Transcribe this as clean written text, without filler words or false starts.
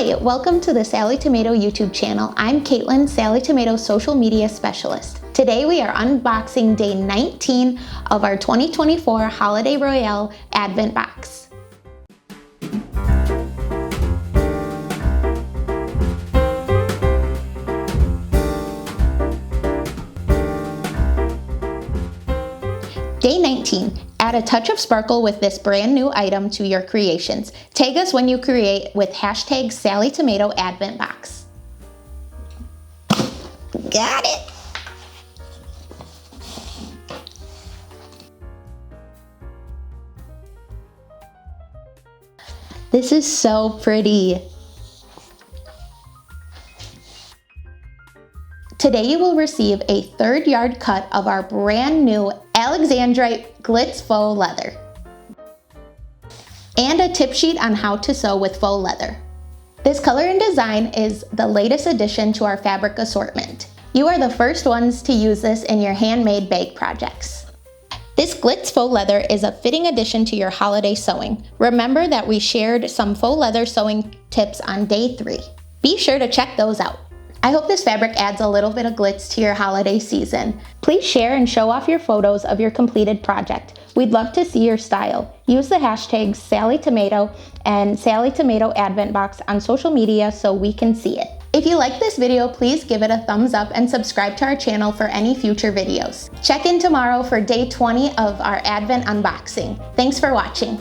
Hi, welcome to the Sallie Tomato YouTube channel. I'm Caitlin, Sallie Tomato social media specialist. Today we are unboxing day 19 of our 2024 Holiday Royale Advent Box. Day 19. Add a touch of sparkle with this brand new item to your creations. Tag us when you create with hashtag Sallie Tomato Advent Box. Got it! This is so pretty. Today you will receive a 3rd yard cut of our brand new Alexandrite Glitz faux leather and a tip sheet on how to sew with faux leather. This color and design is the latest addition to our fabric assortment. You are the first ones to use this in your handmade bag projects. This Glitz faux leather is a fitting addition to your holiday sewing. Remember that we shared some faux leather sewing tips on day 3. Be sure to check those out. I hope this fabric adds a little bit of glitz to your holiday season. Please share and show off your photos of your completed project. We'd love to see your style. Use the hashtags Sallie Tomato and Sallie Tomato Advent Box on social media so we can see it. If you like this video, please give it a thumbs up and subscribe to our channel for any future videos. Check in tomorrow for day 20 of our Advent unboxing. Thanks for watching.